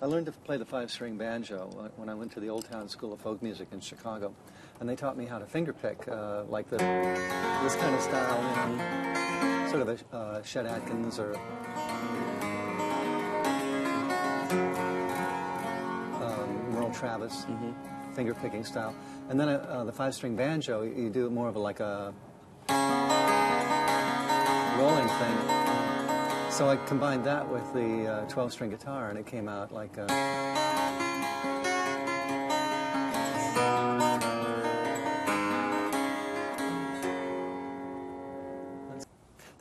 I learned to play the five-string banjo when I went to the Old Town School of Folk Music in Chicago, and they taught me how to fingerpick, like this kind of style, you know, sort of a Chet Atkins or Merle Travis finger-picking style. And then the five-string banjo, you do it more of like a rolling thing. So I combined that with the 12-string guitar, and it came out like a...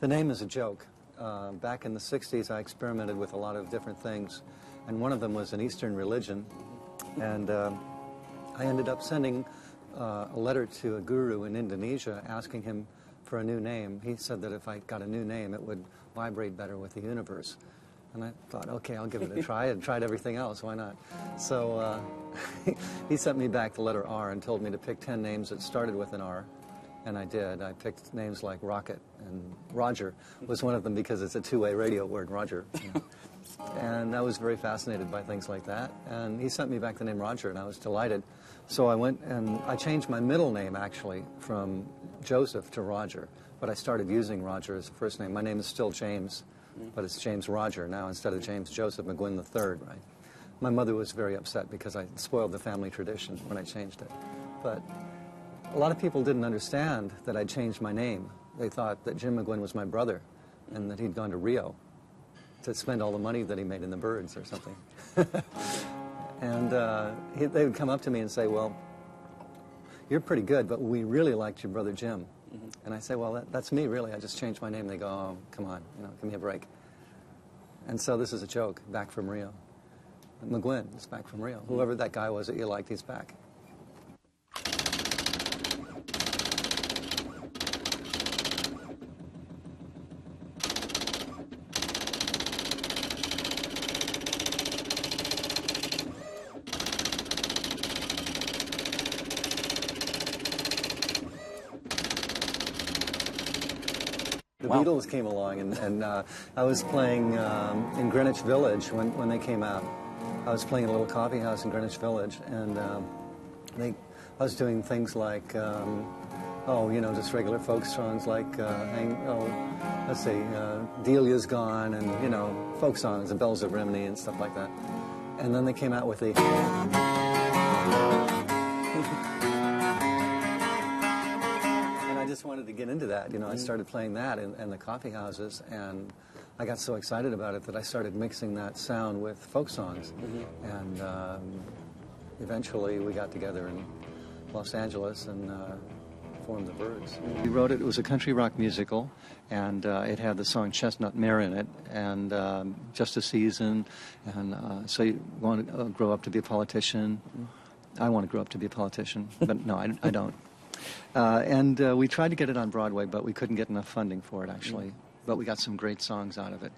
The name is a joke. Back in the 60s, I experimented with a lot of different things, and one of them was an Eastern religion, and I ended up sending a letter to a guru in Indonesia asking him for a new name. He said that if I got a new name, it would vibrate better with the universe. And I thought, okay, I'll give it a try. I'd tried everything else, why not? So he sent me back the letter R and told me to pick 10 names that started with an R, and I did. I picked names like Rocket, and Roger was one of them because it's a two-way radio word, Roger. And I was very fascinated by things like that. And he sent me back the name Roger, and I was delighted. So I went and I changed my middle name, actually, from Joseph to Roger. But I started using Roger as a first name. My name is still James, but it's James Roger now instead of James Joseph McGuinn III, right? My mother was very upset because I spoiled the family tradition when I changed it. But a lot of people didn't understand that I'd changed my name. They thought that Jim McGuinn was my brother and that he'd gone to Rio to spend all the money that he made in the birds or something. And they would come up to me and say, well, you're pretty good, but we really liked your brother Jim. And I say, well, that's me, really. I just changed my name. They go, oh, come on, you know, give me a break. And so this is a joke, back from Rio. McGuinn is back from Rio. Whoever that guy was that you liked, he's back. The Beatles came along, and I was playing in Greenwich Village when they came out. I was playing in a little coffee house in Greenwich Village, and I was doing things like, oh, you know, just regular folk songs like, let's see, Delia's Gone, and, you know, folk songs, The Bells of Rimini and stuff like that. And then they came out with the... I just wanted to get into that, you know. I started playing that in the coffee houses, and I got so excited about it that I started mixing that sound with folk songs. And eventually we got together in Los Angeles and formed the Byrds. We wrote it. It was a country rock musical, and it had the song Chestnut Mare in it, and Just a Season, and So You Want to Grow Up to Be a Politician. I want to grow up to be a politician, but no, I don't. And we tried to get it on Broadway, but we couldn't get enough funding for it, actually. But we got some great songs out of it.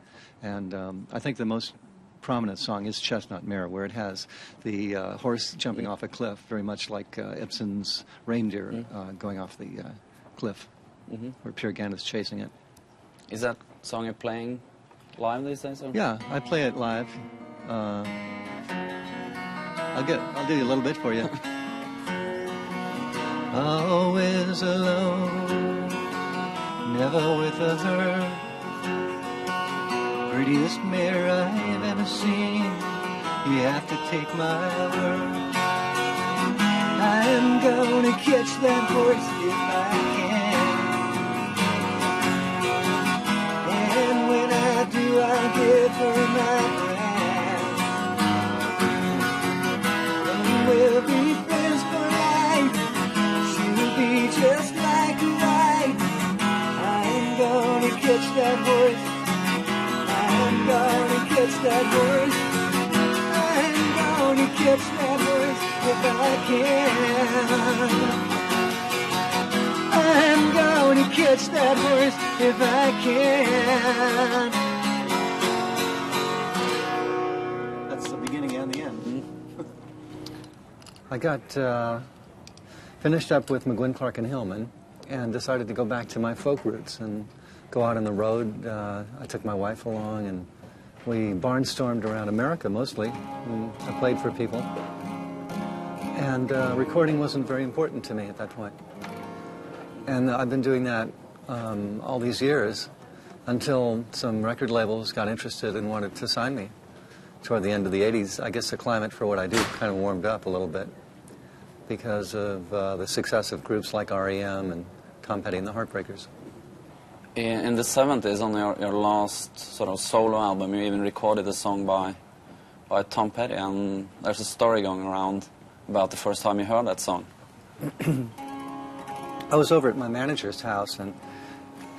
And I think the most prominent song is Chestnut Mare, where it has the horse jumping off a cliff, very much like Ibsen's Reindeer going off the cliff, where Peer Gynt is chasing it. Is that song you're playing live these days? Or? Yeah, I play it live. I'll do a little bit for you. Always alone, never with a herd. Prettiest mare I've ever seen, you have to take my word. I'm gonna catch that horse if I can. And when I do, I'll give her my brand. And we'll be friends for life. Just like a ride, I'm gonna catch that horse. I'm gonna catch that horse. I'm gonna catch that horse if I can. I'm gonna catch that horse if I can. That's the beginning and the end. I got finished up with McGuinn, Clark, and Hillman, and decided to go back to my folk roots and go out on the road. I took my wife along, and We barnstormed around America mostly. I played for people. And recording wasn't very important to me at that point. And I've been doing that all these years until some record labels got interested and wanted to sign me. Toward the end of the 80s, I guess the climate for what I do kind of warmed up a little bit because of the success of groups like REM and Tom Petty and the Heartbreakers. In the 70s, on your last sort of solo album, you even recorded a song by Tom Petty, and there's a story going around about the first time you heard that song. I was over at my manager's house, and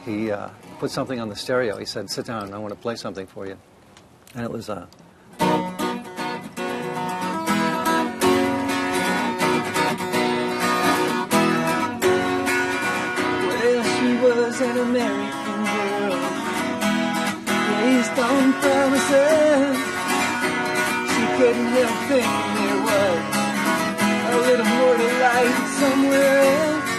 he put something on the stereo. He said, "Sit down, I want to play something for you." And it was Well, she was an American girl, raised on promises. She couldn't help thinking there was a little more to life somewhere else.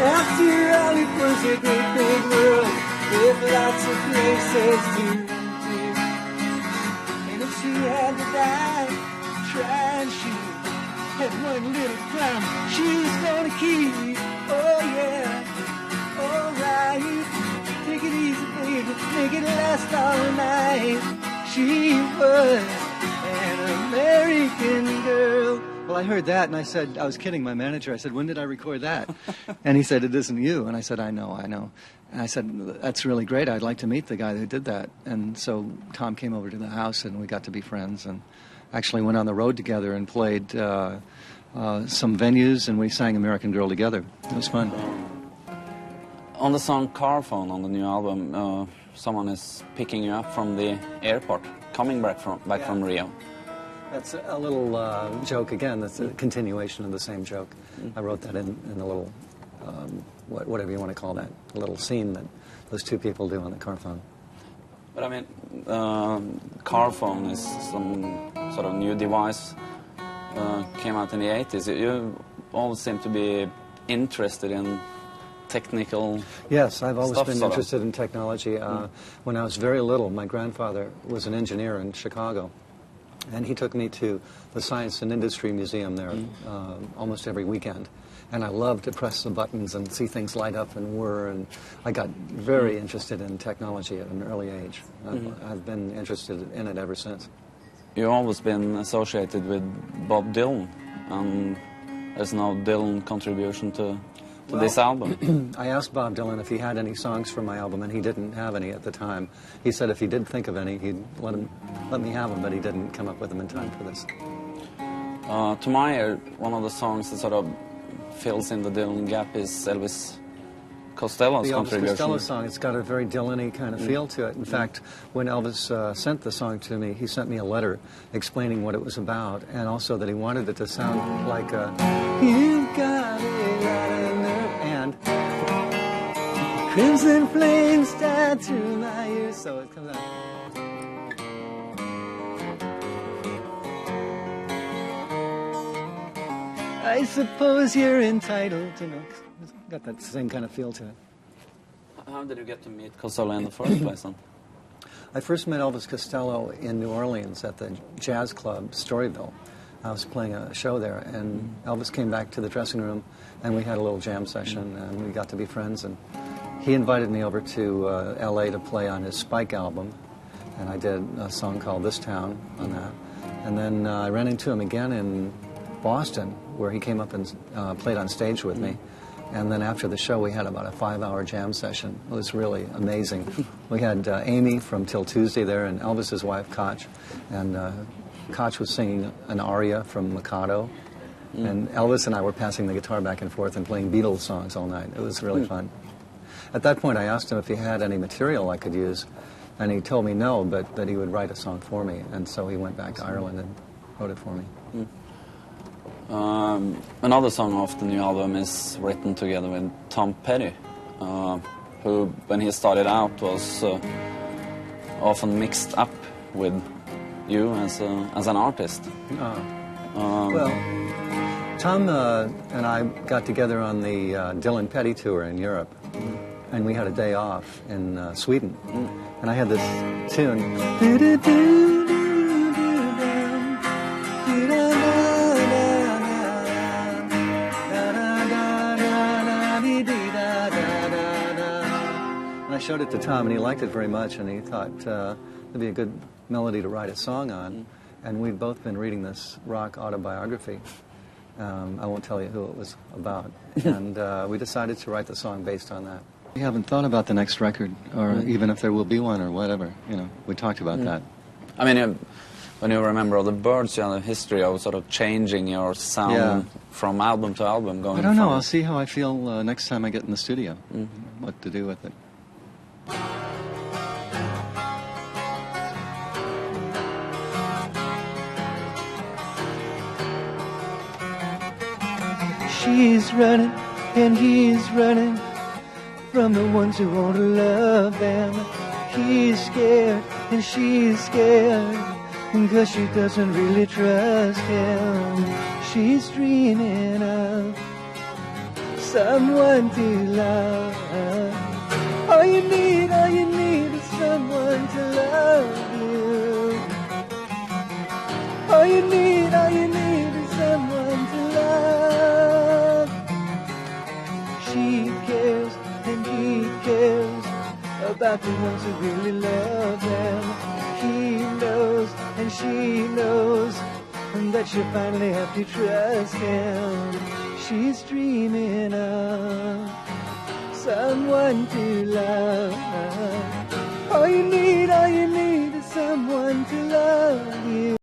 After all, it was a great big world with lots of places to do. And if she had to die trying, she had one little crown she was gonna keep. Oh yeah, alright, take it easy, baby, make it last all night. She was an American girl. Well, I heard that, and I said, I was kidding my manager. I said, "When did I record that?" And he said, "It isn't you." And I said, I know. And I said, "That's really great. I'd like to meet the guy who did that." And so Tom came over to the house, and we got to be friends, and actually went on the road together and played some venues, and we sang American Girl together. It was fun. On the song Car Phone on the new album, someone is picking you up from the airport, coming back from Rio. That's a little joke again. That's a continuation of the same joke. I wrote that in a little, whatever you want to call that, a little scene that those two people do on the car phone. But I mean, car phone is some sort of new device. Came out in the 80s. You always seem to be interested in technical. Yes, I've always been sort of interested in technology. When I was very little, my grandfather was an engineer in Chicago. And he took me to the Science and Industry Museum there almost every weekend. And I loved to press the buttons and see things light up and whir. And I got very interested in technology at an early age. I've been interested in it ever since. You've always been associated with Bob Dylan. And there's no Dylan contribution to this album. I asked Bob Dylan if he had any songs for my album, and he didn't have any at the time. He said if he did think of any, he'd let me have them, but he didn't come up with them in time for this. To my ear, one of the songs that sort of fills in the Dylan gap is Elvis Costello's contribution. The Elvis Costello song, it's got a very Dylan-y kind of feel to it. In fact, when Elvis sent the song to me, he sent me a letter explaining what it was about, and also that he wanted it to sound like a, "You got it out of nerve," and crimson flames start through my ears, so it comes out. I suppose you're entitled to know. It's got that same kind of feel to it. How did you get to meet Costello in the first place then? I first met Elvis Costello in New Orleans at the jazz club Storyville. I was playing a show there, and Elvis came back to the dressing room, and we had a little jam session, and we got to be friends. And he invited me over to L.A. to play on his Spike album, and I did a song called This Town on that. And then I ran into him again in Boston, where he came up and played on stage with me. And then after the show, we had about a 5-hour jam session. It was really amazing. We had Amy from Till Tuesday there, and Elvis's wife, Koch. And Koch was singing an aria from Mikado. And Elvis and I were passing the guitar back and forth and playing Beatles songs all night. It was really fun. At that point, I asked him if he had any material I could use. And he told me no, but that he would write a song for me. And so he went back to Ireland and wrote it for me. Another song off the new album is written together with Tom Petty, who, when he started out, was often mixed up with you as an artist. Well, Tom and I got together on the Dylan Petty tour in Europe, and we had a day off in Sweden. And I had this tune. And I showed it to Tom, and he liked it very much, and he thought it'd be a good melody to write a song on. And we'd both been reading this rock autobiography. I won't tell you who it was about. And we decided to write the song based on that. We haven't thought about the next record, or even if there will be one or whatever. You know, we talked about that. I mean, when you remember all the Birds, you have a history of sort of changing your sound from album to album. Going. I don't know. I'll see how I feel next time I get in the studio. What to do with it. She's running and he's running from the ones who want to love them. He's scared and she's scared because she doesn't really trust him. She's dreaming of someone to love. All you need is someone to love you. All you need is someone to love. She cares and he cares about the ones who really love them. He knows and she knows that she'll finally have to trust him. She's dreaming of someone to love. All you need is someone to love you.